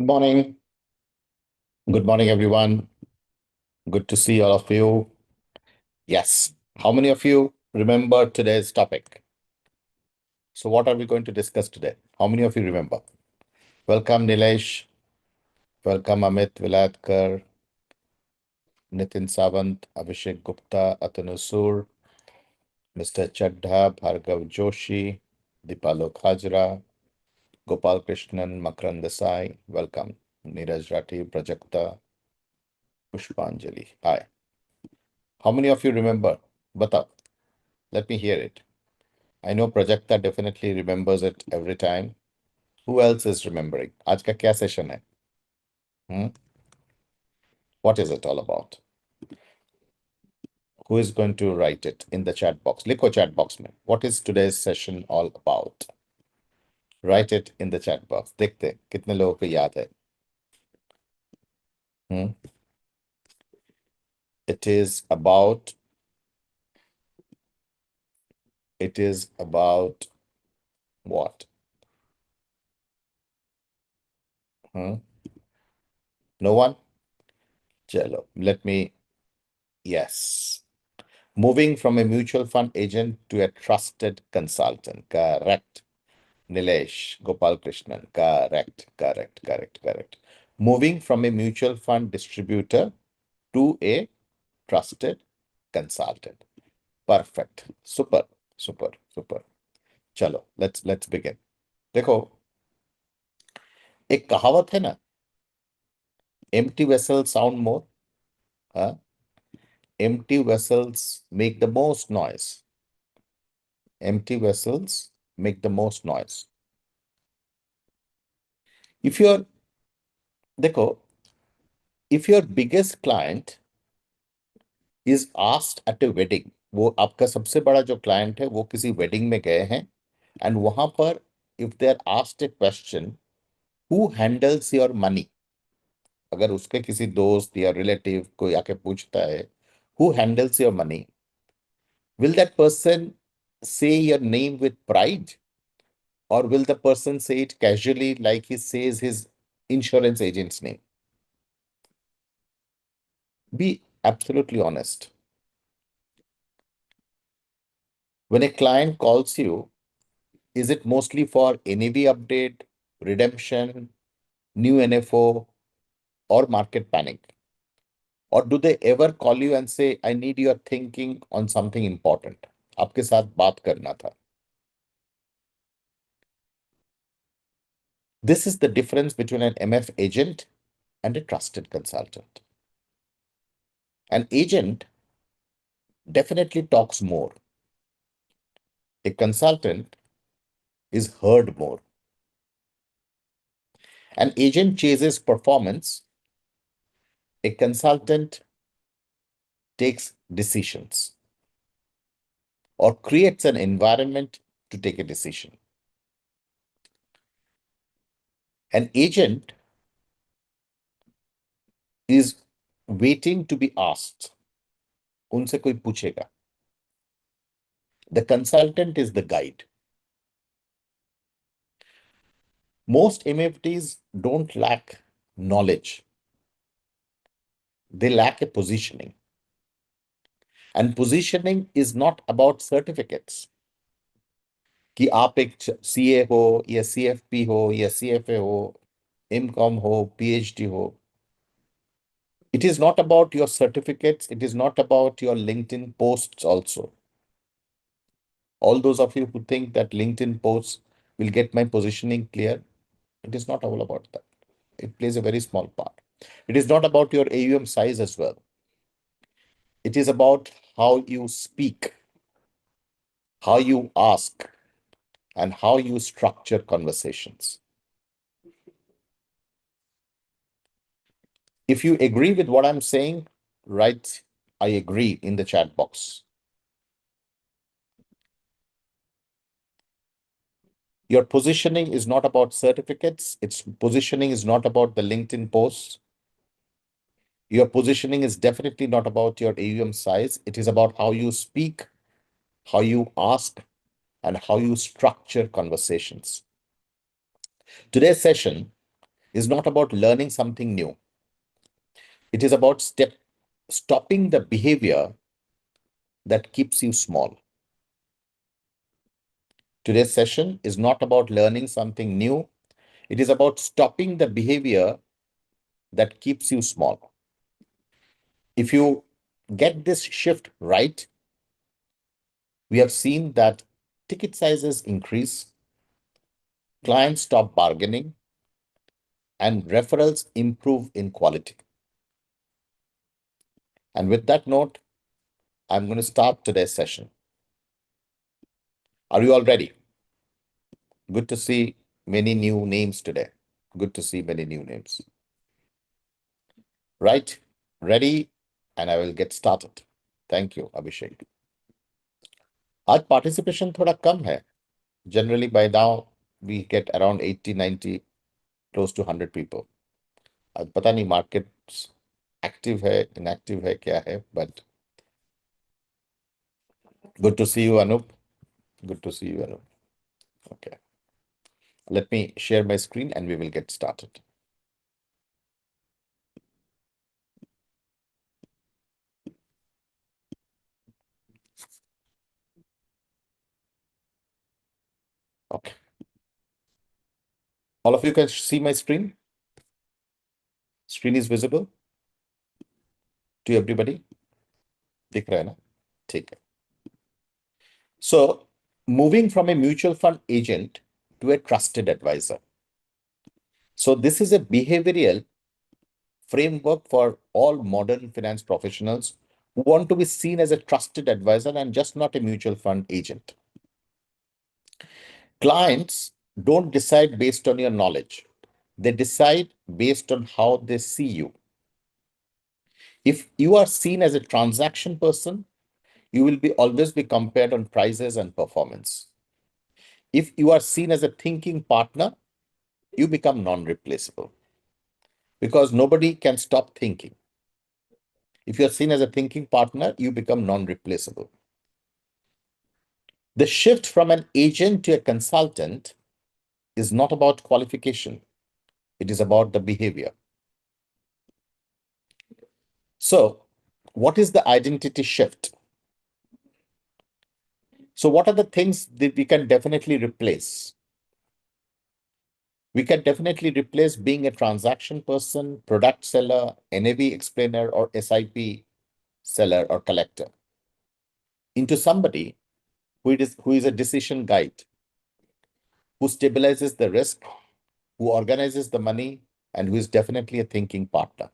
Good morning. Good morning, everyone. Good to see all of you. Yes. How many of you remember today's topic? So, what are we going to discuss today? How many of you remember? Welcome, Nilesh. Welcome, Amit Viladkar, Nitin Savant, Abhishek Gupta, Atanu Sur, Mr. Chadha, Bhargav Joshi, Dipalok Hajra, Gopal Krishnan, Makarand Desai. Welcome. Neeraj Rathi, Prajakta, Pushpanjali. Hi. How many of you remember? Batao. Let me hear it. I know Prajakta definitely remembers it every time. Who else is remembering? आज का क्या session है? What is it all about? Who is going to write it in the chat box? लिखो chat box में. What is today's session all about? Write it in the chat box. देखते हैं कितने लोगों को याद है. It is about what? No one? Chalo. Yes. Moving from a mutual fund agent to a trusted consultant. Correct. Nilesh Gopal Krishnan. Correct. Moving from a mutual fund distributor to a trusted consultant. Perfect. Super. चलो, let's begin. देखो, एक कहावत है ना, empty vessels sound more. Empty vessels make the most noise. Empty vessels make the most noise. देखो, if your biggest client is asked at a wedding, वो आपका सबसे बड़ा जो क्लाइंट है वो किसी वेडिंग में गए हैं, एंड वहां पर if they are asked a question, who handles your money, अगर उसके किसी दोस्त या रिलेटिव कोई आके पूछता है who handles your money, will that person say your name with pride, or will the person say it casually like he says his insurance agent's name? Be absolutely honest. When a client calls you, is it mostly for NAV update, redemption, new NFO, or market panic? Or do they ever call you and say, I need your thinking on something important? आपके साथ बात करना था. This is the difference between an MF agent and a trusted consultant. An agent definitely talks more. A consultant is heard more. An agent chases performance. A consultant takes decisions or creates an environment to take a decision. An agent is waiting to be asked. उनसे कोई पूछेगा. The consultant is the guide. Most MFDs don't lack knowledge. They lack a positioning. And positioning is not about certificates. कि आप एक CA हो या CFP हो या CFA हो, MCOM हो, PhD हो. It is not about your certificates. It is not about your LinkedIn posts also. All those of you who think that LinkedIn posts will get my positioning clear, it is not all about that. It plays a very small part. It is not about your AUM size as well. It is about how you speak, how you ask, and how you structure conversations. If you agree with what I'm saying, write I agree in the chat box. Your positioning is not about certificates. Its positioning is not about the LinkedIn posts. Your positioning is definitely not about your AUM size. It is about how you speak, how you ask, and how you structure conversations. Today's session is not about learning something new. It is about stopping the behavior that keeps you small. Today's session is not about learning something new. It is about stopping the behavior that keeps you small. If you get this shift right, we have seen that ticket sizes increase, clients stop bargaining, and referrals improve in quality. And with that note, I'm going to start today's session. Are you all ready? Good to see many new names today. Good to see many new names. Right? Ready? And I will get started. Thank you, Abhishek. आज participation थोड़ा कम है. Generally, by now, we get around 80, 90, close to 100 people. आज पता नहीं markets active है, inactive है, क्या है, but good to see you, Anup. Good to see you, Anup. Okay. Let me share my screen and we will get started. Okay. All of you can see my screen? Screen is visible to everybody? दिख रहा है ना? ठीक है. So, moving from a mutual fund agent to a trusted advisor. So, this is a behavioral framework for all modern finance professionals who want to be seen as a trusted advisor and just not a mutual fund agent. Clients don't decide based on your knowledge. They decide based on how they see you. If you are seen as a transaction person, you will always be compared on prices and performance. If you are seen as a thinking partner, you become non-replaceable because nobody can stop thinking. If you're seen as a thinking partner, you become non-replaceable. The shift from an agent to a consultant is not about qualification. It is about the behavior. So, what is the identity shift? So, what are the things that we can definitely replace? We can definitely replace being a transaction person, product seller, NAV explainer, or SIP seller or collector into somebody who is a decision guide, who stabilizes the risk, who organizes the money, and who is definitely a thinking partner.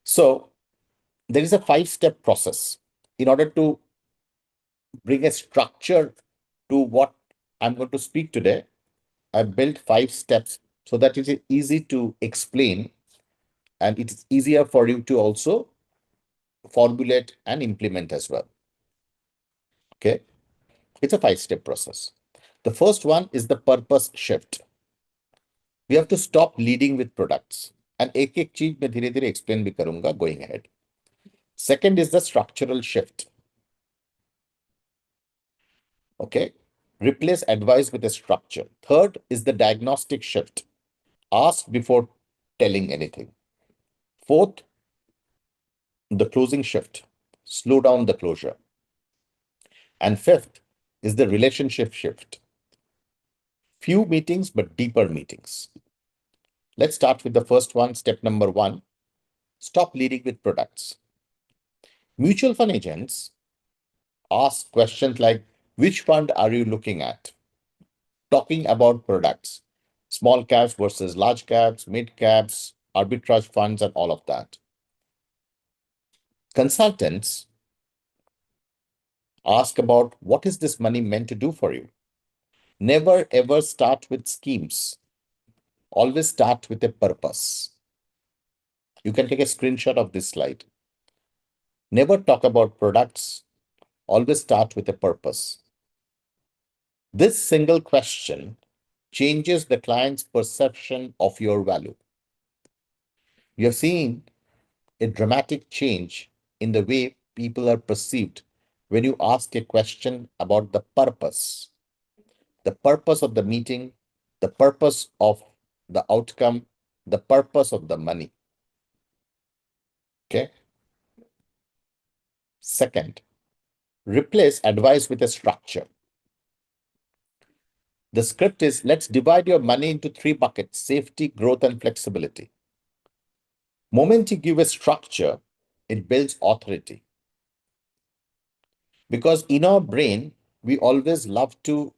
So there is a 5-step process. In order to bring a structure to what I'm going to speak today, I built 5 steps so that it is easy to explain and it is easier for you to also formulate and implement as well. Okay. It's a 5-step process. The first one is the purpose shift. We have to stop leading with products. And एक चीज मैं धीरे धीरे explain भी करूंगा going ahead. Second is the structural shift. Okay. Replace advice with a structure. Third is the diagnostic shift. Ask before telling anything. Fourth, the closing shift. Slow down the closure. And fifth is the relationship shift. Few meetings, but deeper meetings. Let's start with the first one. Step number 1, stop leading with products. Mutual fund agents ask questions like, which fund are you looking at? Talking about products, small caps versus large caps, mid caps, arbitrage funds, and all of that. Consultants ask about, what is this money meant to do for you? Never ever start with schemes. Always start with a purpose. You can take a screenshot of this slide. Never talk about products. Always start with a purpose. This single question changes the client's perception of your value. You have seen a dramatic change in the way people are perceived when you ask a question about the purpose of the meeting, the purpose of the outcome, the purpose of the money. Okay. Second, replace advice with a structure. The script is, let's divide your money into three buckets: safety, growth, and flexibility. Moment you give a structure, it builds authority. Because in our brain, we always love to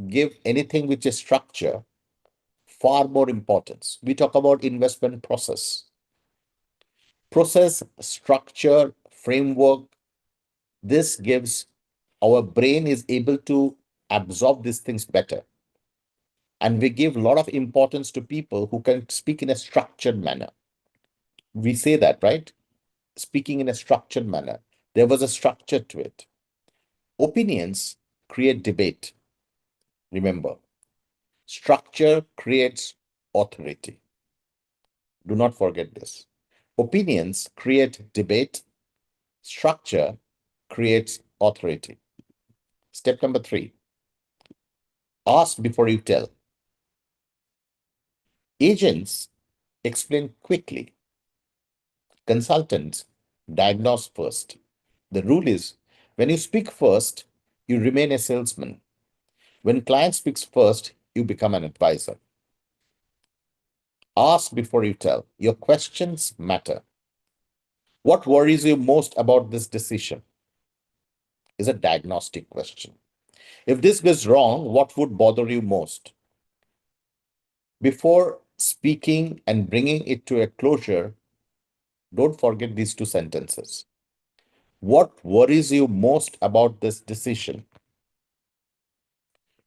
give anything which is structure far more importance. We talk about investment process, structure, framework. This gives our brain is able to absorb these things better. And we give a lot of importance to people who can speak in a structured manner. We say that, right? Speaking in a structured manner. There was a structure to it. Opinions create debate. Remember, structure creates authority. Do not forget this. Opinions create debate. Structure creates authority. Step number 3, ask before you tell. Agents explain quickly. Consultants diagnose first. The rule is, when you speak first, you remain a salesman. When client speaks first, you become an advisor. Ask before you tell. Your questions matter. What worries you most about this decision? Is a diagnostic question. If this goes wrong, what would bother you most? Before speaking and bringing it to a closure, don't forget these two sentences. What worries you most about this decision?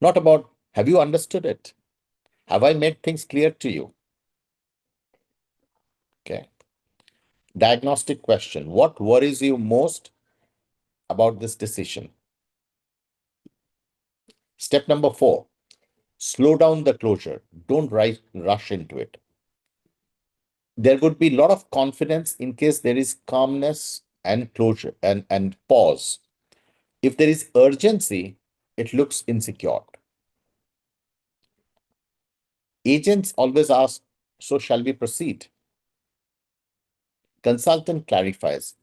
Not about, have you understood it? Have I made things clear to you? Okay. Diagnostic question. What worries you most about this decision? Step number 4, slow down the closure. Don't rush into it. There would be a lot of confidence in case there is calmness and closure and pause. If there is urgency, it looks insecure. Agents always ask, so shall we proceed? Consultant clarifies,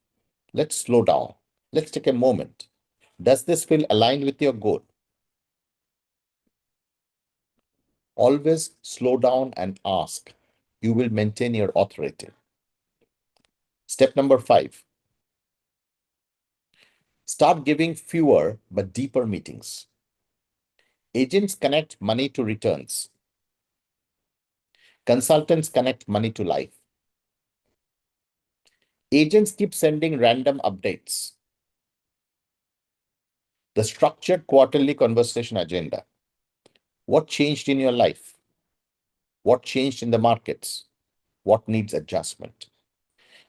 let's slow down. Let's take a moment. Does this feel aligned with your goal? Always slow down and ask. You will maintain your authority. Step number 5, start giving fewer but deeper meetings. Agents connect money to returns. Consultants connect money to life. Agents keep sending random updates. The structured quarterly conversation agenda. What changed in your life? What changed in the markets? What needs adjustment?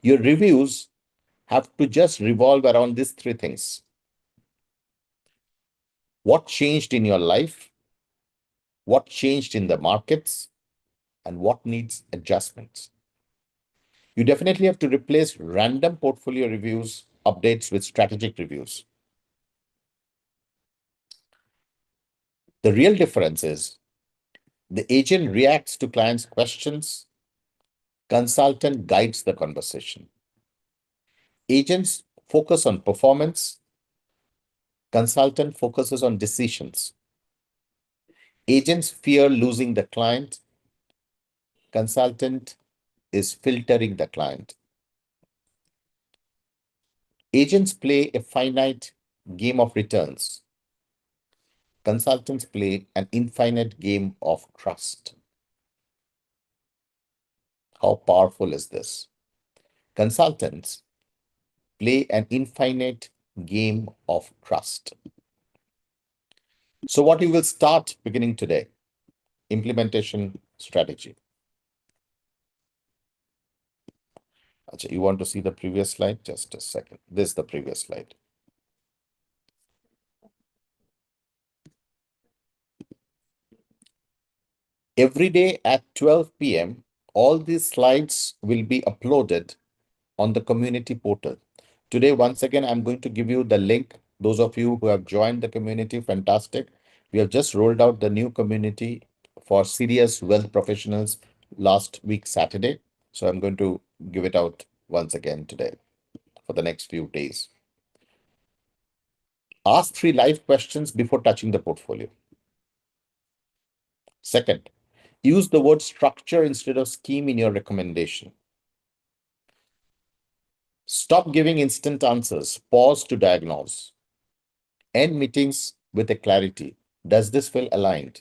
Your reviews have to just revolve around these 3 things. What changed in your life? What changed in the markets? And what needs adjustments? You definitely have to replace random portfolio reviews, updates with strategic reviews. The real difference is the agent reacts to clients' questions, consultant guides the conversation. Agents focus on performance, consultant focuses on decisions. Agents fear losing the client, consultant is filtering the client. Agents play a finite game of returns. Consultants play an infinite game of trust. How powerful is this? Consultants play an infinite game of trust. So what you will start beginning today, implementation strategy. Achha, you want to see the previous slide? Just a second. This is the previous slide. Every day at 12 p.m., all these slides will be uploaded on the community portal. Today, once again, I'm going to give you the link. Those of you who have joined the community, fantastic. We have just rolled out the new community for serious wealth professionals last week, Saturday. So I'm going to give it out once again today for the next few days. Ask 3 live questions before touching the portfolio. Second, use the word structure instead of scheme in your recommendation. Stop giving instant answers. Pause to diagnose. End meetings with a clarity. Does this feel aligned?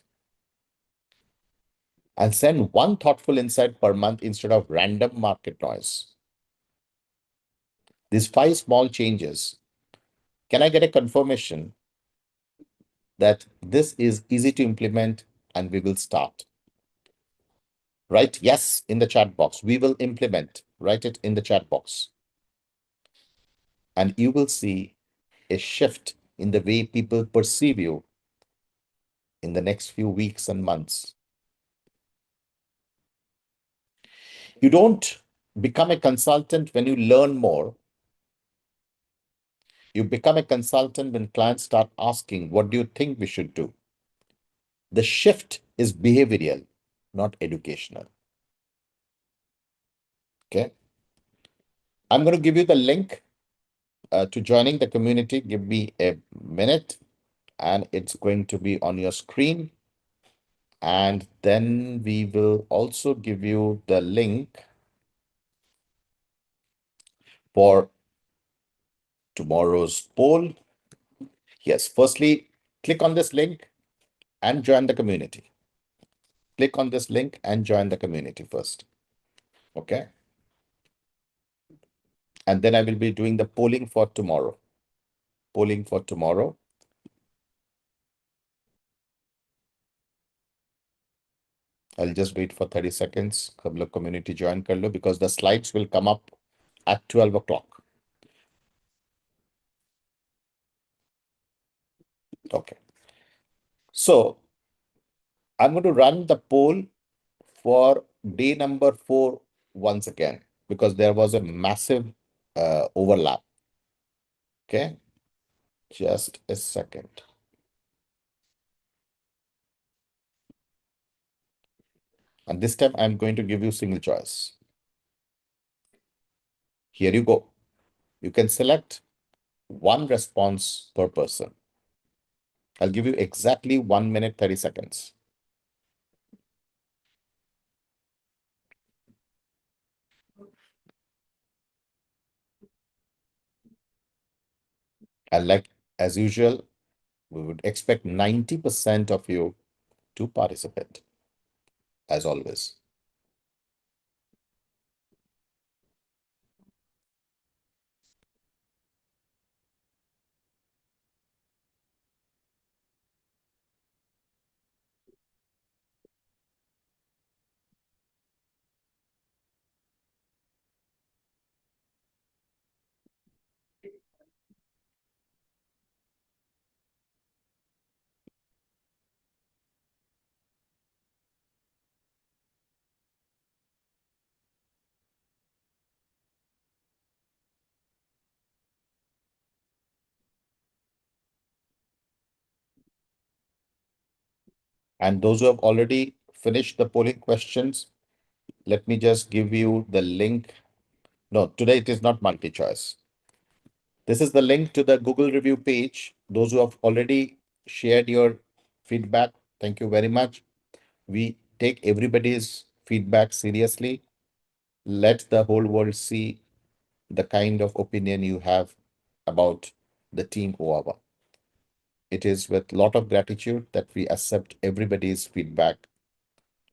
And send one thoughtful insight per month instead of random market noise. These 5 small changes. Can I get a confirmation that this is easy to implement and we will start? Write yes in the chat box. We will implement. Write it in the chat box. And you will see a shift in the way people perceive you in the next few weeks and months. You don't become a consultant when you learn more. You become a consultant when clients start asking, what do you think we should do? The shift is behavioral, not educational. Okay. I'm going to give you the link to joining the community. Give me a minute and it's going to be on your screen. And then we will also give you the link for tomorrow's poll. Yes, firstly, click on this link and join the community. Click on this link and join the community first. Okay. And then I will be doing the polling for tomorrow. Polling for tomorrow. I'll just wait for 30 seconds. Couple of community join kar lo because the slides will come up at 12 o'clock. Okay. So I'm going to run the poll for day number 4 once again because there was a massive overlap. Okay. Just a second. And this time I'm going to give you single choice. Here you go. You can select one response per person. I'll give you exactly 1 minute, 30 seconds. And like as usual, we would expect 90% of you to participate, as always. And those who have already finished the polling questions, let me just give you the link. No, today it is not multi-choice. This is the link to the Google review page. Those who have already shared your feedback, thank you very much. We take everybody's feedback seriously. Let the whole world see the kind of opinion you have about the team OAVA. It is with a lot of gratitude that we accept everybody's feedback.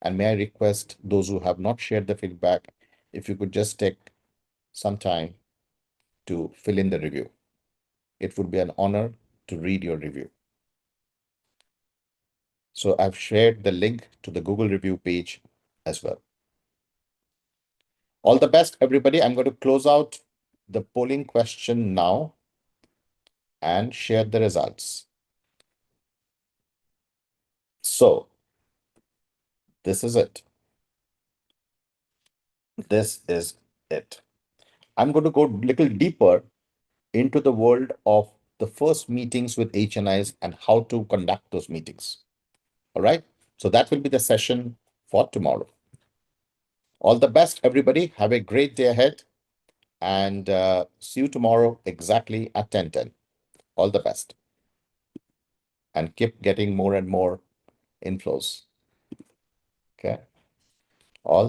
And may I request those who have not shared the feedback, if you could just take some time to fill in the review. It would be an honor to read your review. So I've shared the link to the Google review page as well. All the best, everybody. I'm going to close out the polling question now and share the results. So this is it. This is it. I'm going to go a little deeper into the world of the first meetings with HNIs and how to conduct those meetings. All right. So that will be the session for tomorrow. All the best, everybody. Have a great day ahead, and see you tomorrow exactly at 10:10. All the best, and keep getting more and more inflows. Okay.